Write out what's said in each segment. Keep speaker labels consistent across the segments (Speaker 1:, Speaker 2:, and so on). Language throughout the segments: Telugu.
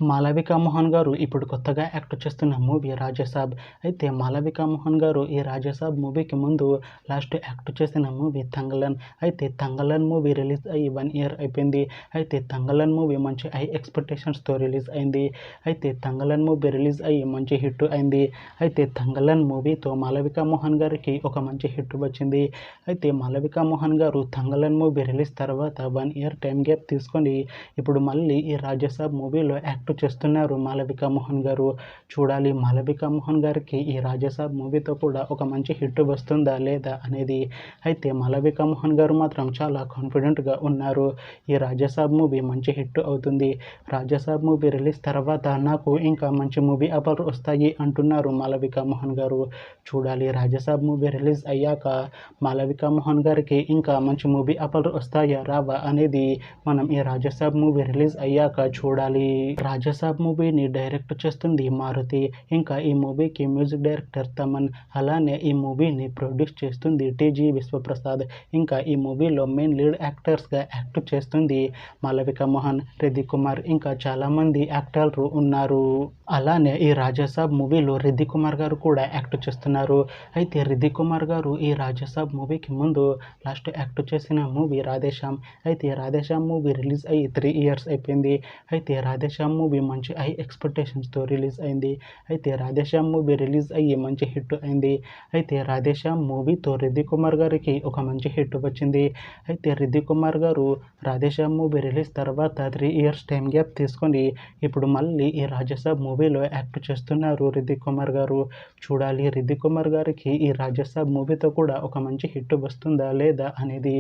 Speaker 1: మాళవిక మోహన్ గారు ఇప్పుడు కొత్తగా యాక్ట్ చేస్తున్న మూవీ రాజాసాబ్. అయితే మాళవిక మోహన్ గారు ఈ రాజాసాబ్ మూవీకి ముందు లాస్ట్ యాక్ట్ చేసిన మూవీ తంగలన్. అయితే తంగలన్ మూవీ రిలీజ్ అయ్యి 1 ఇయర్ అయిపోయింది. అయితే తంగలన్ మూవీ మంచి హై ఎక్స్పెక్టేషన్స్తో రిలీజ్ అయింది. అయితే తంగలన్ మూవీ రిలీజ్ అయ్యి మంచి హిట్ అయింది. అయితే తంగలన్ మూవీతో మాళవిక మోహన్ గారికి ఒక మంచి హిట్ వచ్చింది. అయితే మాళవిక మోహన్ గారు తంగలన్ మూవీ రిలీజ్ తర్వాత 1 ఇయర్ టైం గ్యాప్ తీసుకొని ఇప్పుడు మళ్ళీ ఈ రాజాసాబ్ మూవీలో యాక్ట్ చేస్తున్నారు మాళవిక మోహన్ గారు. చూడాలి మాళవిక మోహన్ గారికి ఈ రాజాసాబ్ మూవీతో కూడా ఒక మంచి హిట్ వస్తుందా లేదా అనేది. అయితే మాళవిక మోహన్ గారు మాత్రం చాలా కాన్ఫిడెంట్గా ఉన్నారు. ఈ రాజాసాబ్ మూవీ మంచి హిట్ అవుతుంది. రాజాసాబ్ మూవీ రిలీజ్ తర్వాత నాకు ఇంకా మంచి మూవీ ఆఫర్ వస్తాయి అంటున్నారు మాళవిక మోహన్ గారు. చూడాలి రాజాసాబ్ మూవీ రిలీజ్ అయ్యాక మాళవిక మోహన్ గారికి ఇంకా మంచి మూవీ ఆఫర్ వస్తాయా రావా అనేది మనం ఈ రాజాసాబ్ మూవీ రిలీజ్ అయ్యాక చూడాలి. రాజాసాబ్ మూవీని డైరెక్ట్ చేస్తుంది మారుతి. ఇంకా ఈ మూవీకి మ్యూజిక్ డైరెక్టర్ తమన్. అలానే ఈ మూవీని ప్రొడ్యూస్ చేస్తుంది టీజీ విశ్వప్రసాద్. ఇంకా ఈ మూవీలో మెయిన్ లీడ్ యాక్టర్స్గా యాక్ట్ చేస్తుంది మాళవిక మోహన్, రిద్ధి కుమార్, ఇంకా చాలామంది యాక్టర్లు ఉన్నారు. అలానే ఈ రాజాసాబ్ మూవీలో రిద్ధి కుమార్ గారు కూడా యాక్ట్ చేస్తున్నారు. అయితే రిద్ధి కుమార్ గారు ఈ రాజాసాబ్ మూవీకి ముందు లాస్ట్ యాక్ట్ చేసిన మూవీ రాధేశ్యామ్. అయితే రాధేశ్యామ్ మూవీ రిలీజ్ అయ్యి 3 ఇయర్స్ అయిపోయింది. అయితే రాధేశ్యామ్ మూవీ మంచి హై ఎక్స్పెక్టేషన్స్తో రిలీజ్ అయింది. అయితే రాధేశ్యామ్ మూవీ రిలీజ్ అయ్యి మంచి హిట్ అయింది. అయితే రాధేశ్యామ్ మూవీతో రిద్ధి కుమార్ గారికి ఒక మంచి హిట్ వచ్చింది. అయితే రిద్ధి కుమార్ గారు రాధేశ్యామ్ మూవీ రిలీజ్ తర్వాత 3 ఇయర్స్ టైం గ్యాప్ తీసుకొని ఇప్పుడు మళ్ళీ ఈ రాజాసాబ్ మూవీలో యాక్ట్ చేస్తున్నారు రిద్ధి కుమార్ గారు. చూడాలి రిద్ధి కుమార్ గారికి ఈ రాజాసాబ్ మూవీతో కూడా ఒక మంచి హిట్ వస్తుందా లేదా అనేది.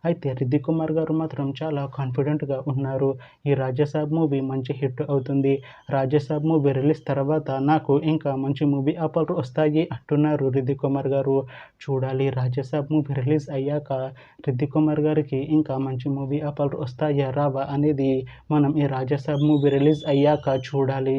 Speaker 1: అయితే రిద్ధి కుమార్ గారు మాత్రం చాలా కాన్ఫిడెంట్గా ఉన్నారు. ఈ రాజాసాబ్ మూవీ మంచి హిట్ అవుతుంది. రాజాసాబ్ మూవీ రిలీజ్ తర్వాత నాకు ఇంకా మంచి మూవీ ఆఫర్లు వస్తాయి అంటున్నారు రిద్ధి కుమార్ గారు. చూడాలి రాజాసాబ్ మూవీ రిలీజ్ అయ్యాక రిద్ధి కుమార్ గారికి ఇంకా మంచి మూవీ ఆఫర్లు వస్తాయా రావా అనేది మనం ఈ రాజాసాబ్ మూవీ రిలీజ్ అయ్యాక చూడాలి.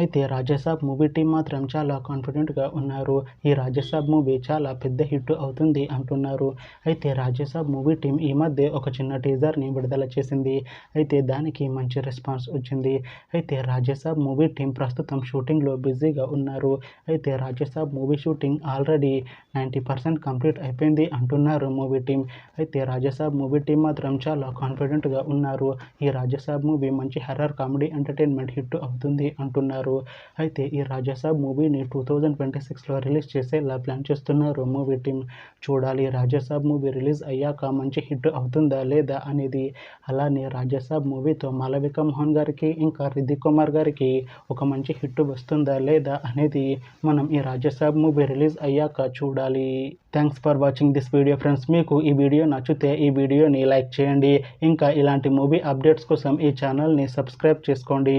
Speaker 1: అయితే రాజాసాబ్ మూవీ టీం మాత్రం చాలా కాన్ఫిడెంట్గా ఉన్నారు. ఈ రాజాసాబ్ మూవీ చాలా పెద్ద హిట్ అవుతుంది అంటున్నారు. అయితే రాజాసాబ్ మూవీ టీం ఈ మధ్య ఒక చిన్న టీజర్ని విడుదల చేసింది. అయితే దానికి మంచి రెస్పాన్స్ వచ్చింది. అయితే రాజాసాబ్ మూవీ టీం ప్రస్తుతం షూటింగ్లో బిజీగా ఉన్నారు. అయితే Raja Saab movie shooting already 90% complete అయిపోయింది అంటున్నారు మూవీ టీం. అయితే రాజాసాబ్ మూవీ టీం మాత్రం చాలా కాన్ఫిడెంట్గా ఉన్నారు. ఈ రాజాసాబ్ మూవీ మంచి హర్రర్ కామెడీ ఎంటర్టైన్మెంట్ హిట్ అవుతుంది అంటున్నారు. అయితే ఈ రాజాసాబ్ మూవీని 2026లో రిలీజ్ చేసేలా ప్లాన్ చేస్తున్నారు మూవీ టీం. చూడాలి రాజాసాబ్ మూవీ రిలీజ్ అయ్యాక మంచి హిట్ అవుతుందా లేదా అనేది. అలానే రాజాసాబ్ మూవీతో మాళవిక మోహన్ గారికి ఇంకా రిద్ధి కుమార్ గారికి ఒక మంచి హిట్ వస్తుందా లేదా అనేది మనం ఈ రాజాసాబ్ మూవీ రిలీజ్ అయ్యాక చూడాలి. Thanks for watching this video friends. మీకు ఈ వీడియో నచ్చితే ఈ వీడియోని లైక్ చేయండి. ఇంకా ఇలాంటి మూవీ అప్డేట్స్ కోసం ఈ ఛానల్ని సబ్స్క్రైబ్ చేసుకోండి.